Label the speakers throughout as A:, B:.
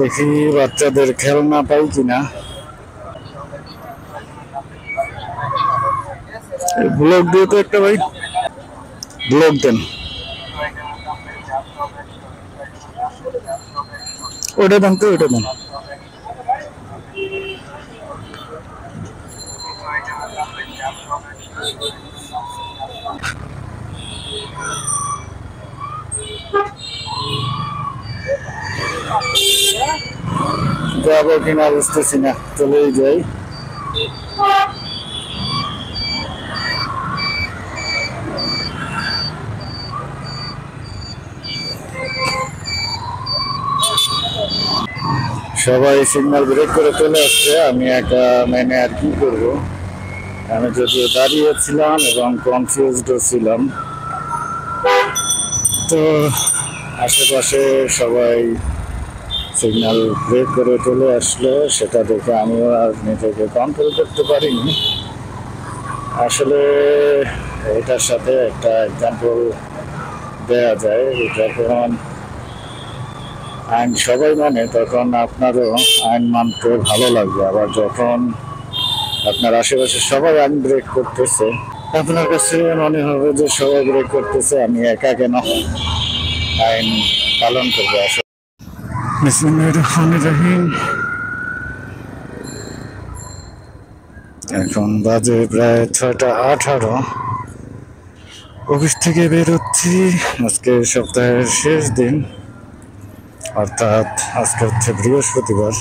A: দেখি বাচ্চাদের খেলনা পাই কিনা। ব্লক দিয়ে তো একটা ভাই, ব্লক দেন, ওটা দেন তো, ওটা দেন। যাবো কিনা বুঝতেছি না, চলেই যাই। সবাই সিগন্যাল ব্রেক করে চলে আসছে, আমি একা মেনে আর কি করবো। আমি যদিও দাঁড়িয়েছিলাম এবং কনফিউজড ছিলাম, তো আশেপাশে সবাই সিগন্যাল ব্রেক করে চলে আসলো, সেটা দেখে আমিও আর নিজেকে কন্ট্রোল করতে পারিনি। আসলে এটার সাথে একটা এক্সাম্পল দেয়া যায়, যখন আইন সবাই মানে তখন আপনারও আইন মানতে ভালো লাগবে। আবার যখন আপনার আশেপাশে সবাই আইন ব্রেক করতেছে, আপনার কাছে মনে হবে যে সবাই ব্রেক করতেছে, আমি একা কেন আইন পালন করবো। আসলে বিসমিল্লাহির রহমানির রহিম। এখন বাজে প্রায় 6টা 18। অফিস থেকে বেরোচ্ছি, আজকে সপ্তাহের শেষ দিন, অর্থাৎ আজকে হচ্ছে বৃহস্পতিবার।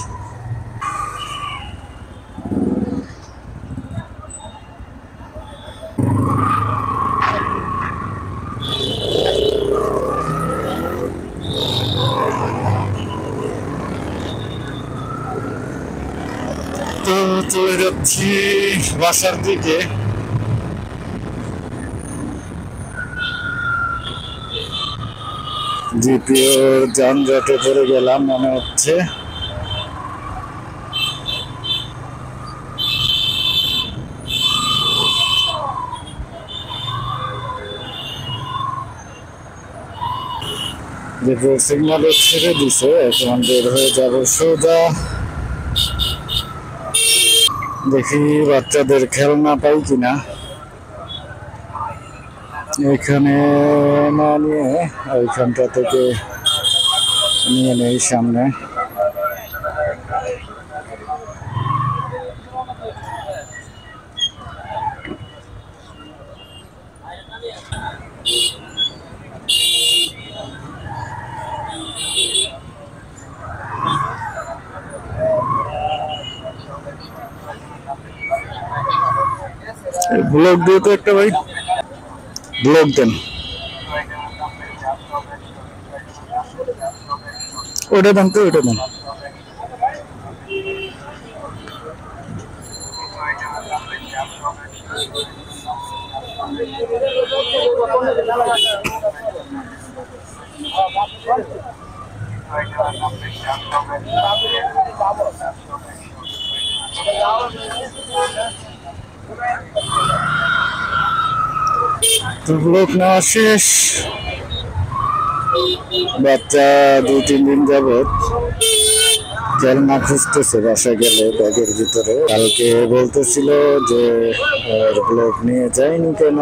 A: তো চলে যাচ্ছি বাসার দিকে। জিপিওর যানজটে পড়ে গেলাম মনে হচ্ছে। জিপিওর সিগন্যালও ছেড়ে দিছে, এখন বের হয়ে যাবো সোজা। দেখি বাচ্চাদের খেলনা পাই কিনা। এখানে না নিয়ে ওইখানটা থেকে নিয়ে নেই সামনে। ব্লক দিয়ে তো একটা ভাই, ব্লক দেন, ওটা দেন তো, ওটা দেন। তো ব্লক নেওয়া শেষ। বাচ্চা 2-3 দিন যাবৎ খেলনা খুঁজতেছে বাসায় গেলে ব্যাগের ভিতরে। কালকে বলতেছিল যে ব্লক নিয়ে যায়নি কেন,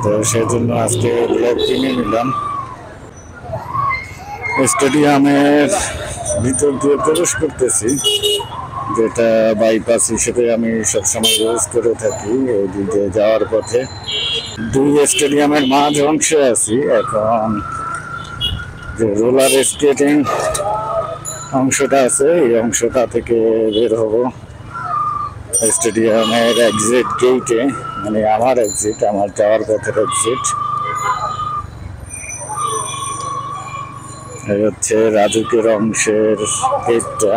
A: তো সেজন্য আজকে ব্লক কিনে নিলাম। স্টেডিয়ামের ভিতর দিয়ে প্রবেশ করতেছি, যেটা বাইপাস হিসেবে আমি সবসময় ইউজ করে থাকি। ওই দিকে যাওয়ার পথে 2 স্টেডিয়ামের মাঝ অংশে আছি। এখন যে রোলার স্কেটিং অংশটা আছে, এই অংশটা থেকে বের হব স্টেডিয়ামের এক্সিট গেটে, মানে আমার এক্সিট, আমার যাওয়ার পথের এক্সিট। এই হচ্ছে রাজুকের অংশের গেটটা।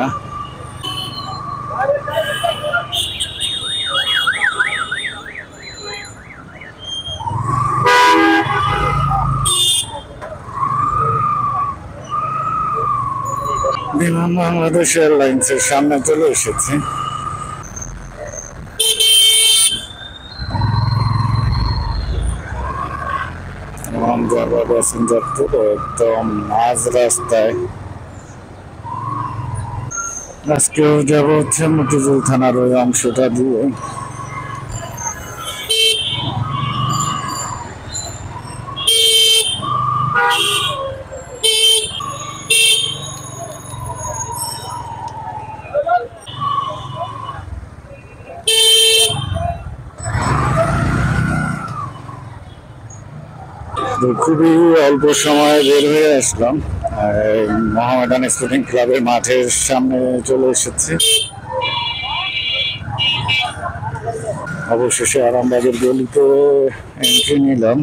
A: বিমান বাংলাদেশ এয়ারলাইন্সের সামনে চলে এসেছি। প্যাসেঞ্জার পুরো একদম মাঝ রাস্তায় আজকেও যাবো হচ্ছে মতিঝিল থানার ওই অংশটা দিয়ে। তো খুবই অল্প সময়ে বের হয়ে আসলাম, এই মোহামেডান স্পোর্টিং ক্লাবের মাঠের সামনে চলে এসেছি। অবশেষে আরামবাগের গলিতে এন্ট্রি নিলাম।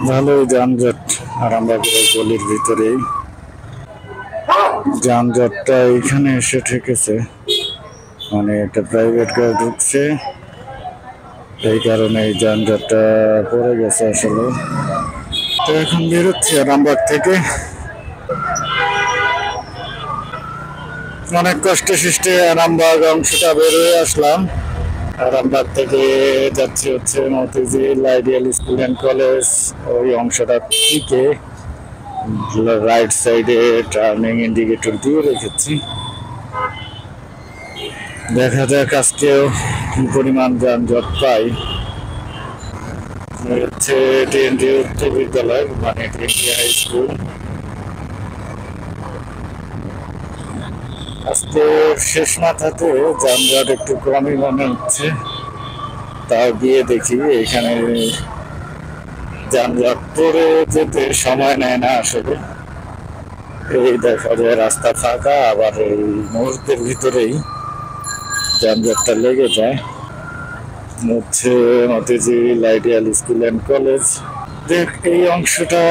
A: ভালোই যানজট আরামবাগের এই গলির ভিতরেই। যানজটটা এখানে এসে ঠেকেছে, মানে একটা প্রাইভেট কার ঢুকছে, এই কারণে এই যানজটটা পড়ে গেছে আসলে। তো এখন বেরোচ্ছি আরামবাগ থেকে। অনেক কষ্টে সৃষ্টে আরামবাগ অংশটা বের হয়ে আসলাম। আরামবাগ থেকে যাচ্ছি হচ্ছে Motijheel ideal school and college, ওই অংশটা থেকে রাইট সাইডে টার্নিং ইন্ডিকেটর দিয়ে রেখেছি। দেখা যাক আজকেও কি পরিমাণ যানজট পাই। হচ্ছে টিএনটি উচ্চ বিদ্যালয়, মানে টিএনটি হাই স্কুল। আজকে শেষ মাথাতে যানজট একটু কমই মনে হচ্ছে, তাও গিয়ে দেখি এখানে যানজট পড়ে যেতে সময় নেয় না আসলে। এই দেখা যায় রাস্তা ফাঁকা, আবার এই মুহূর্তের ভিতরেই যানজটটা লেগে যায়। হচ্ছে Motijheel ideal school and college. দেখ, এই অংশটা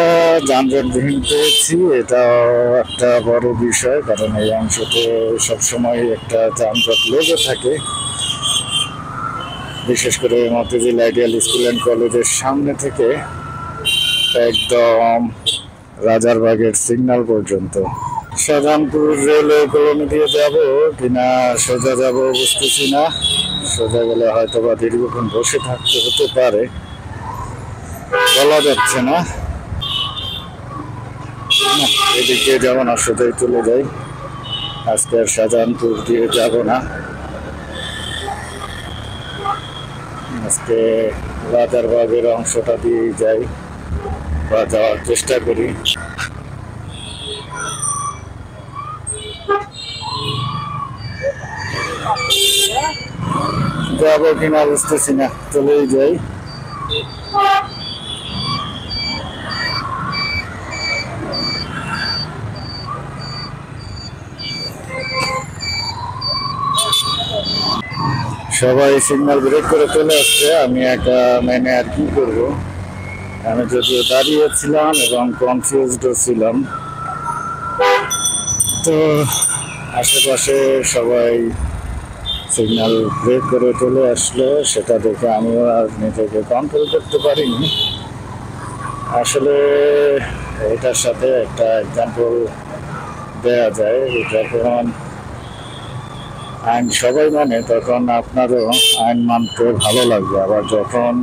A: যানজটবিহীন পেয়েছি, এটাও একটা বড় বিষয়, কারণ এই অংশতে সবসময় একটা যানজট লেগে থাকে। বিশেষ করে মতিঝিল আইডিয়াল স্কুল অ্যান্ড কলেজের সামনে থেকে একদম রাজারবাগের সিগন্যাল পর্যন্ত। শাহজাহানপুর রেলওয়ে কলোনি দিয়ে যাব কিনা সোজা যাব বুঝতেছি না। সোজা গেলে হয়তো বা দীর্ঘক্ষণ বসে থাকতে হতে পারে, বলা যাচ্ছে না। এদিকে যাব না, সোজাই চলে যাই। আজকে আর শাহজাহানপুর দিয়ে যাব না, আজকে রাজারবাগের অংশটা দিয়েই যাই বা যাওয়ার চেষ্টা করি। যাবো কিনা বুঝতেছি না, চলেই যাই। সবাই সিগন্যাল ব্রেক করে চলে আসছে, আমি একা মেনে আর কি করবো। আমি যদিও দাঁড়িয়েছিলাম এবং কনফিউজড ছিলাম, তো আশেপাশে সবাই সিগন্যাল ব্রেক করে চলে আসলো, সেটা দেখে আমিও আর নিজেকে কন্ট্রোল করতে পারিনি। আসলে এটার সাথে একটা এক্সাম্পল দেওয়া যায়, যখন আইন সবাই মানে তখন আপনারও আইন মানতে ভালো লাগবে, আবার যখন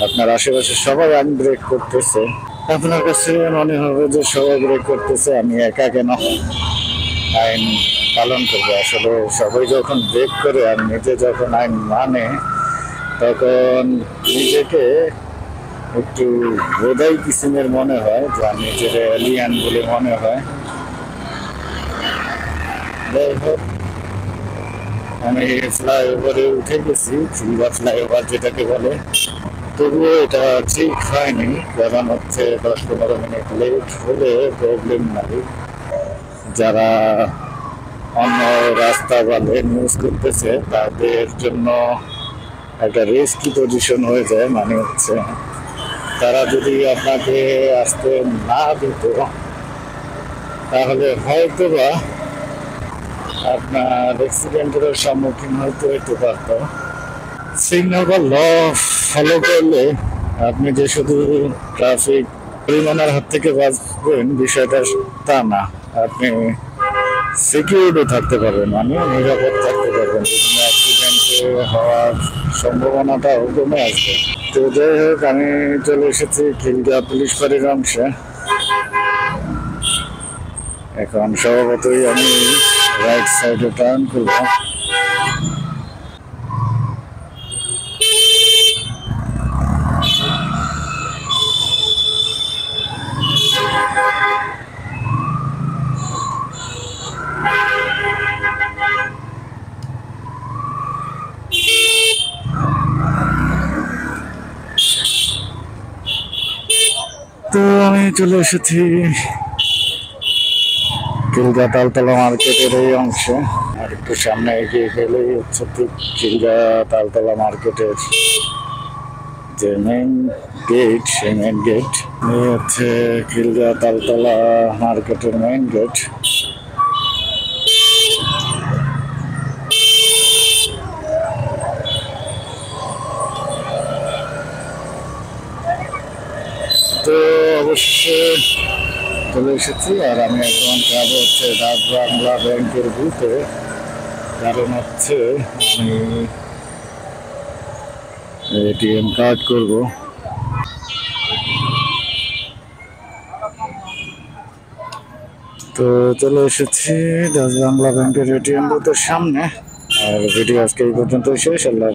A: আপনার আশেপাশে সবাই আইন ব্রেক করতেছে আপনার কাছে মনে হবে যে সবাই ব্রেক করতেছে, আমি একা কেন আইন পালন করবো। আসলে সবাই যখন ব্রেক করে আর নিজে যখন আইন মানে, তখন নিজেকে একটু বোধাই কিসিমের মনে হয়, যা নিজের এলিয়ান বলে মনে হয়। যাই হোক, আমি ফ্লাইওভারে উঠে গেছি, সিলভার ফ্লাইওভার যেটাকে বলে। তবুও এটা ঠিক হয়নি, কারণ হচ্ছে 10-15 মিনিট লেট হলে প্রবলেম নাই। যারা অন্য রাস্তা বা লেন ইউজ করতেছে তাদের জন্য একটা রিস্কি পজিশন হয়ে যায়, মানে হচ্ছে তারা যদি আপনাকে আসতে না দিত তাহলে হয়তো বা আপনার অ্যাক্সিডেন্টের সম্মুখীন হতে পারত। সিগন্যাল বা ল ফলো করলে আপনি যে শুধু ট্রাফিক পরিমাণের হাত থেকে বাঁচবেন বিষয়টা তা না, আপনি সিকিউরও থাকতে পারবেন, মানে নিরাপদ থাকতে পারবেন। বিভিন্ন অ্যাক্সিডেন্ট হওয়ার সম্ভাবনাটাও কমে আসবে। তো যাই হোক, আমি চলে এসেছি খিলগা পুলিশ ফাঁড়ির অংশে। এখন স্বভাবতই আমি রাইট সাইডে টার্ন করবো। তো আমি চলে এসেছি খিলগা তালতলা মার্কেটের এই অংশে। আর একটু সামনে এগিয়ে গেলেই হচ্ছে ঠিক খিলগা তালতলা মার্কেটের যে মেইন গেট, সেই মেইন গেট। এই হচ্ছে খিলগা তালতলা মার্কেটের মেইন গেট। তো অবশ্যই চলে এসেছি, আর আমি এখন যাবো হচ্ছে ডাচ বাংলা ব্যাংকের বুথে। কারণ হচ্ছে আমি এটিএম কার্ড করব। তো চলে এসেছি ডাচ বাংলা ব্যাংকের এটিএম বুথের সামনে। আর ভিডিও আজকে এই পর্যন্ত শেষ। আল্লাহ।